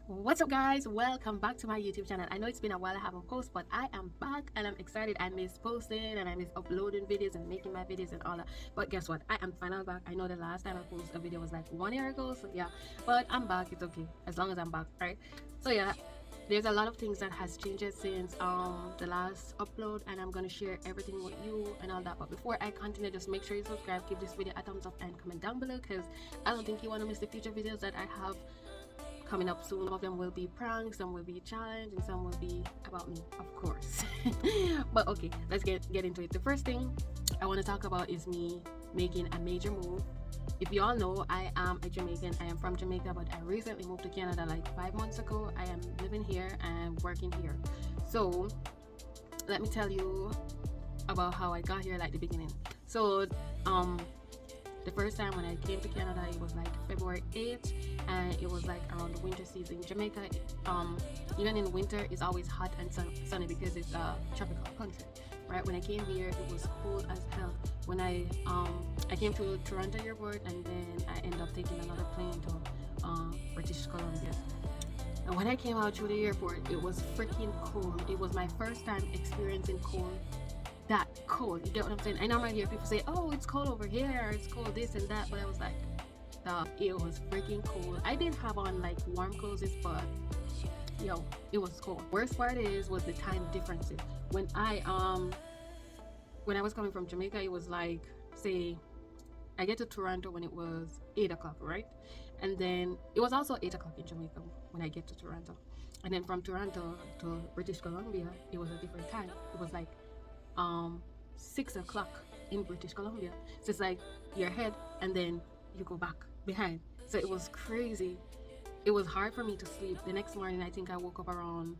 What's up, guys? Welcome back to my YouTube channel. I know it's been a while I haven't posted, but I am back and I'm excited. I miss posting and I miss uploading videos and making my videos and all that. But guess what? I am finally back. I know the last time I posted a video was like 1 year ago, so yeah, but I'm back. It's okay as long as I'm back, right? So yeah, there's a lot of things that has changed since the last upload, and I'm gonna share everything with you and all that. But before I continue, just make sure you subscribe, give this video a thumbs up, and comment down below, because I don't think you want to miss the future videos that I have coming up soon. Some of them will be pranks, some will be challenge, and some will be about me, of course. But okay, let's get into it. The first thing I want to talk about is me making a major move. If you all know, I am a Jamaican. I am from Jamaica, but I recently moved to Canada like 5 months ago. I am living here and working here. So let me tell you about how I got here, like the beginning. So the first time when I came to Canada, it was like February 8th, and it was like around the winter season. Jamaica, even in winter, is always hot and sunny because it's a tropical country, right? When I came here, it was cold as hell. When I came to Toronto airport, and then I ended up taking another plane to British Columbia. And when I came out through the airport, it was freaking cold. It was my first time experiencing cold, that cold. You get what I'm saying? I normally hear people say, oh, it's cold over here, it's cold this and that, but I was like, it was freaking cold. I didn't have on like warm clothes, but yo, it was cold. Worst part was the time differences. When I was coming from Jamaica, it was like, say I get to Toronto when it was 8 o'clock, right? And then it was also 8 o'clock in Jamaica when I get to Toronto. And then from Toronto to British Columbia, it was a different time. It was like 6 o'clock in British Columbia. So it's like you're ahead and then you go back behind. So it was crazy. It was hard for me to sleep. The next morning, I think I woke up around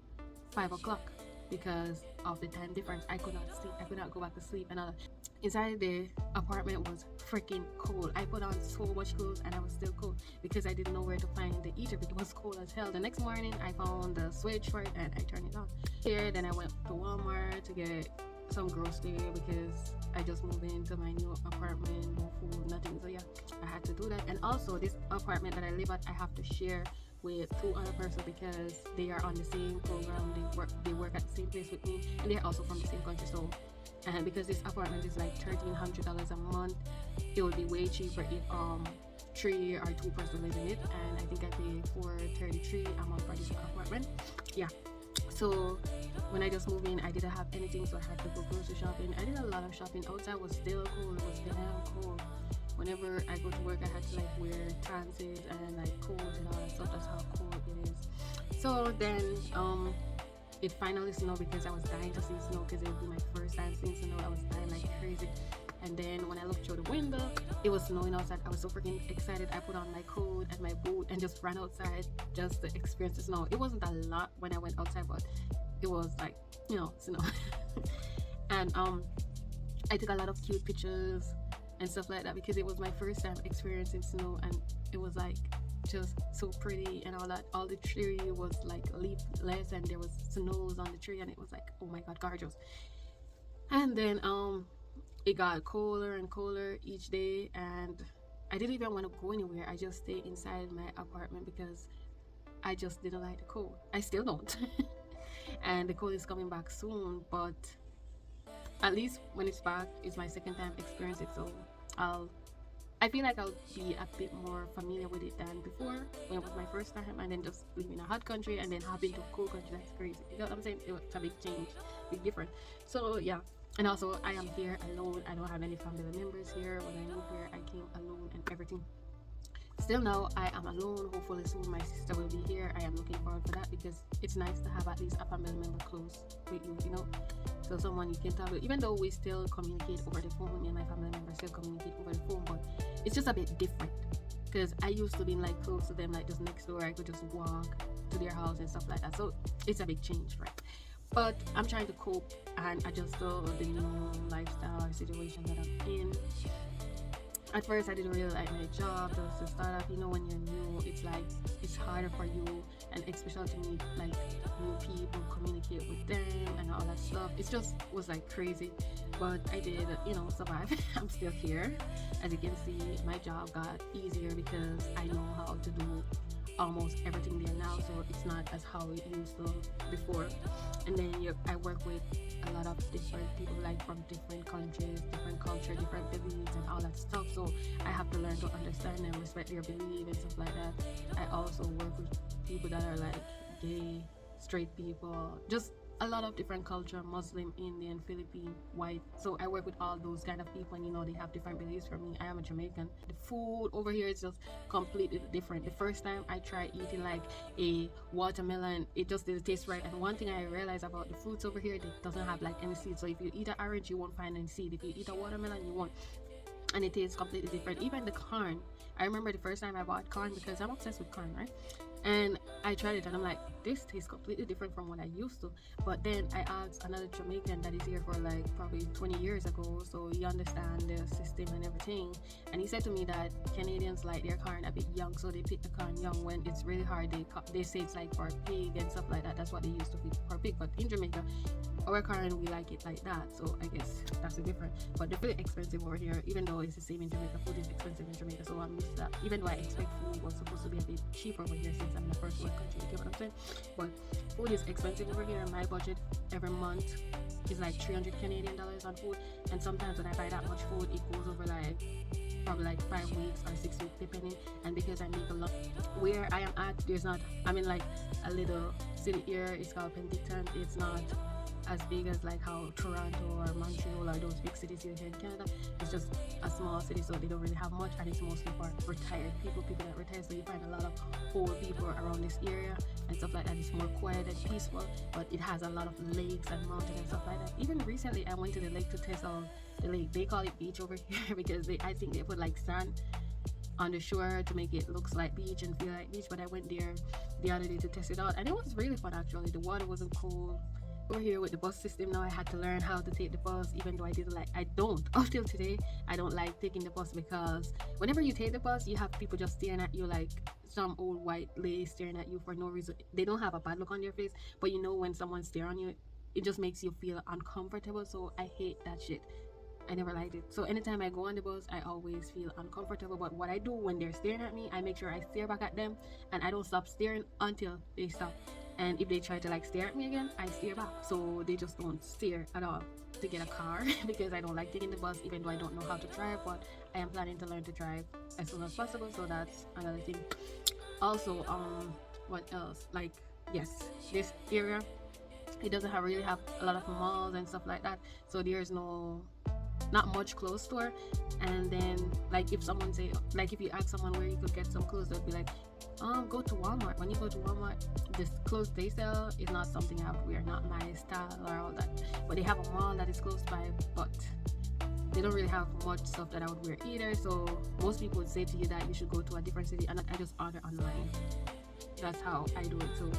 5 o'clock because of the time difference. I could not sleep. I could not go back to sleep. And inside the apartment was freaking cold. I put on so much clothes and I was still cold because I didn't know where to find the heater because it was cold as hell. The next morning, I found the switch for it and I turned it on. Here, then I went to Walmart to get some grocery because I just moved into my new apartment, no food, nothing. So yeah, I had to do that. And also, this apartment that I live at, I have to share with 2 other persons because they are on the same program. They work at the same place with me, and they're also from the same country. So, and because this apartment is like $1,300 a month, it would be way cheaper if 3 or 2 persons live in it. And I think I pay $433 a month for this apartment. Yeah. So when I just moved in, I didn't have anything, so I had to go grocery shopping. I did a lot of shopping. Outside was still cold. It was damn cold. Whenever I go to work, I had to like wear transit and like coats and all that stuff. That's how cold it is. So then it finally snowed because I was dying to see snow because it would be my first time seeing snow. I was dying like crazy. And then when I looked through the window, it was snowing outside. I was so freaking excited. I put on my coat and my boot and just ran outside just to experience the snow. It wasn't a lot when I went outside, but it was like, snow. And I took a lot of cute pictures and stuff like that because it was my first time experiencing snow, and it was like just so pretty and all that. All the tree was like leafless and there was snows on the tree, and it was like, oh my god, gorgeous. And then it got colder and colder each day, and I didn't even want to go anywhere. I just stayed inside my apartment because I just didn't like the cold. I still don't. And the cold is coming back soon, but at least when it's back, it's my second time experiencing it, so I feel like I'll be a bit more familiar with it than before when it was my first time, and then just living in a hot country and then hopping to a cold country. That's crazy. You know what I'm saying? It's a big change, big difference. So yeah. And also, I am here alone. I don't have any family members here. When I moved here, I came alone and everything. Still now, I am alone. Hopefully soon my sister will be here. I am looking forward for that because it's nice to have at least a family member close with you, so someone you can talk to. Even though we still communicate over the phone, me and my family members still communicate over the phone, but it's just a bit different because I used to be like close to them, like just next door. I could just walk to their house and stuff like that. So it's a big change, right? But I'm trying to cope and adjust to the new lifestyle situation that I'm in. At first, I didn't really like my job. Just to start off, when you're new, it's like it's harder for you, and especially to meet like new people, communicate with them, and all that stuff. It just was like crazy, but I did, survive. I'm still here. As you can see, my job got easier because I know how to do almost everything there now, so it's it's not as how it used to before. And then I work with a lot of different people, like from different countries, different culture, different beliefs and all that stuff. So I have to learn to understand and respect their belief and stuff like that. I also work with people that are like gay, straight people, just a lot of different culture, Muslim, Indian, Philippine, white. So I work with all those kind of people, and they have different beliefs from me. I am a Jamaican. The food over here is just completely different. The first time I tried eating like a watermelon, it just didn't taste right. And one thing I realized about the fruits over here, it doesn't have like any seeds. So if you eat an orange, you won't find any seed. If you eat a watermelon, you won't. And it tastes completely different. Even the corn, I remember the first time I bought corn, because I'm obsessed with corn, right? And I tried it and I'm like, this tastes completely different from what I used to. But then I asked another Jamaican that is here for like probably 20 years ago, so he understands the system and everything, and he said to me that Canadians like their corn a bit young, so they pick the corn young. When it's really hard, they say it's like for pig and stuff like that. That's what they used to feed for pig. But in Jamaica, our corn, we like it like that, so I guess that's the difference. But they're pretty expensive over here, even though it's the same in Jamaica. Food is expensive in Jamaica, so I'm used to that. Even though I expect food was supposed to be a bit cheaper over here, since I'm in the first world country, you get what I'm saying? But food is expensive over here. My budget every month is like 300 Canadian dollars on food, and sometimes when I buy that much food, it goes over like probably like 5 weeks or 6 weeks depending. And because I make a lot where I am at, there's not, I'm in like a little city here, it's called Penticton. It's not as big as like how Toronto or Montreal or those big cities here in Canada. It's just a small city, so they don't really have much, and it's mostly for retired people that retire. So you find a lot of old people around this area and stuff like that. It's more quiet and peaceful, but it has a lot of lakes and mountains and stuff like that. Even recently I went to the lake to test out the lake. They call it beach over here because I think they put like sand on the shore to make it looks like beach and feel like beach. But I went there the other day to test it out, and it was really fun actually. The water wasn't cold. Over here with the bus system now, I had to learn how to take the bus, even though I don't up till today. I don't like taking the bus, because whenever you take the bus, you have people just staring at you, like some old white lady staring at you for no reason. They don't have a bad look on their face, but when someone's staring on you, it just makes you feel uncomfortable. So I hate that shit. I never liked it. So anytime I go on the bus, I always feel uncomfortable. But what I do when they're staring at me, I make sure I stare back at them, and I don't stop staring until they stop. And if they try to like stare at me again, I stare back. So they just don't stare at all to get a car because I don't like taking the bus, even though I don't know how to drive. But I am planning to learn to drive as soon as possible, so that's another thing. Also, what else? Like, yes, this area, it doesn't really have a lot of malls and stuff like that, so there's not much clothes store. And then like if you ask someone where you could get some clothes, they'll be like, go to Walmart. When you go to Walmart, this clothes they sell is not something I would wear, not my style or all that. But they have a mall that is close by, but they don't really have much stuff that I would wear either. So most people would say to you that you should go to a different city, and I just order online. That's how I do it. So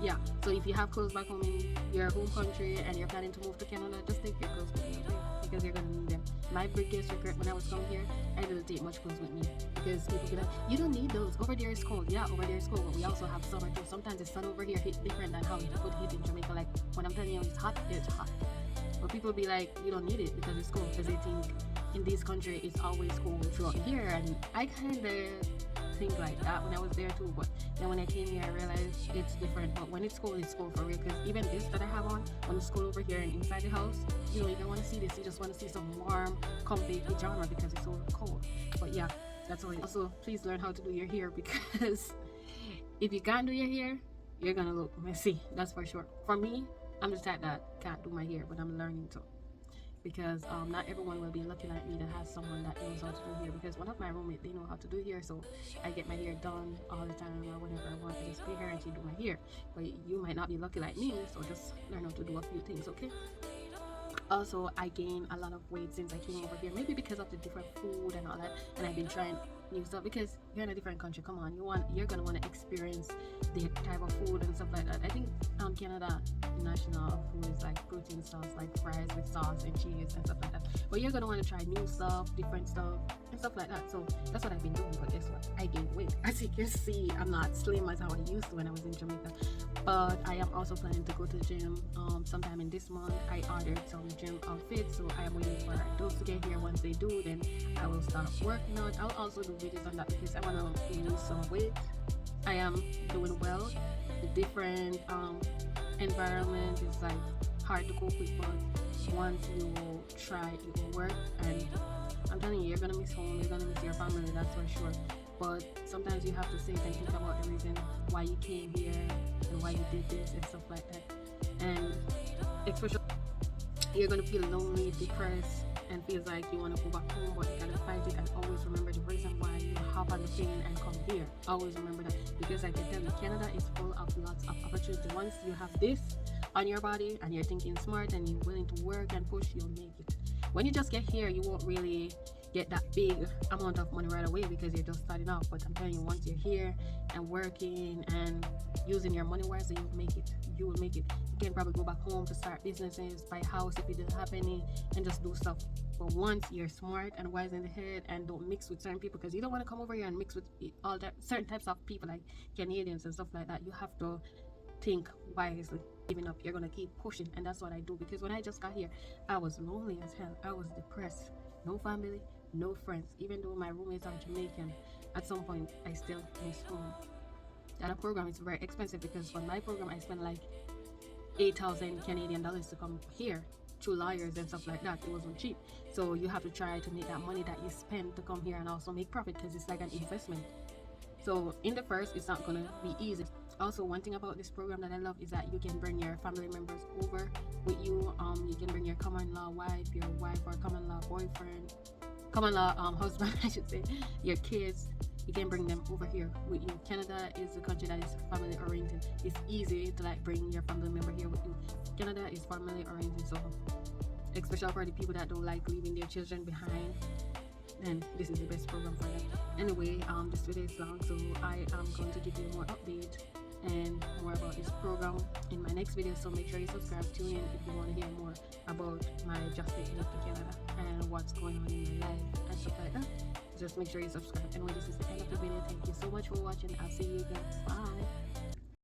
yeah, so if you have clothes back home in your home country and you're planning to move to Canada, just take your clothes with you, okay? Because you're gonna need them. My biggest regret when I was coming here, I didn't take much clothes with me, because people be like, you don't need those, over there is cold. Yeah, over there is cold, but we also have summer too. Sometimes the sun over here hit different than how it would hit in Jamaica. Like when I'm telling you it's hot, but people be like, you don't need it because it's cold, because they think in this country it's always cold throughout the year. And I kind of think like that when I was there too, but then when I came here I realized it's different. But when it's cold for real, because even this that I have on, when it's cold over here and inside the house, you don't want to see this, you just want to see some warm comfy pajama because it's so cold. But yeah, that's all. Also, please learn how to do your hair, because if you can't do your hair, you're gonna look messy, that's for sure. For me, I'm the type that can't do my hair, but I'm learning to, because not everyone will be lucky like me that has someone that knows how to do hair. Because one of my roommates, they know how to do hair, so I get my hair done all the time, or whenever I want to just pay her and she do my hair. But you might not be lucky like me, so just learn how to do a few things, okay? Also, I gained a lot of weight since I came over here, maybe because of the different food and all that, and I've been trying new stuff, because you're in a different country. Come on, you're gonna want to experience the type of food and stuff like that. I think Canada national food is like protein sauce, like fries with sauce and cheese and stuff like that, but you're gonna want to try new stuff, different stuff and stuff like that. So that's what I've been doing. But guess what, I gained weight. As you can see, I'm not slim as how I used to when I was in Jamaica. But I am also planning to go to the gym sometime in this month. I ordered some gym outfits, so I am waiting for those to get here. Once they do, then I will start working out. I'll also do videos on that, because I want to lose some weight. I am doing well. The different environment is like hard to cope with, but once you try it will work. And I'm telling you, you're gonna miss home, you're gonna miss your family, that's for sure. But sometimes you have to sit and think about the reason why you came here and why you did this and stuff like that. And especially you're gonna feel lonely, depressed, and feels like you want to go back home, but you gotta fight it. And always remember the reason why you hop on the plane and come here. Always remember that, because I can tell you, Canada is full of lots of opportunity. Once you have this on your body and you're thinking smart and you're willing to work and push, you'll make it. When you just get here, you won't really get that big amount of money right away because you're just starting off. But I'm telling you, once you're here and working and using your money wisely, you'll make it. You will make it. You can probably go back home to start businesses, buy a house if you didn't have any, and just do stuff. But once you're smart and wise in the head and don't mix with certain people, because you don't want to come over here and mix with all that certain types of people like Canadians and stuff like that. You have to think wisely. Giving up, you're gonna keep pushing, and that's what I do. Because when I just got here, I was lonely as hell. I was depressed. No family, no friends. Even though my roommates are Jamaican, at some point I still miss home. That program is very expensive, because for my program I spent like 8,000 Canadian dollars to come here through lawyers and stuff like that. It wasn't cheap. So you have to try to make that money that you spend to come here and also make profit, because it's like an investment. So in the first, it's not gonna be easy. Also, one thing about this program that I love is that you can bring your family members over with you. You can bring your common law wife, your wife or common law boyfriend, common law husband, I should say, your kids. You can bring them over here with you. Canada is a country that is family oriented. It's easy to like bring your family member here with you. Canada is family oriented, so especially for the people that don't like leaving their children behind, then this is the best program for them. Anyway, this video is long, so I am going to give you more update and more about this program in my next video. So make sure you subscribe, tune in if you want to hear more about my just taking up to Canada and what's going on in my life and stuff like that. Just make sure you subscribe. Anyway, this is the end of the video. Thank you so much for watching. I'll see you guys. Bye.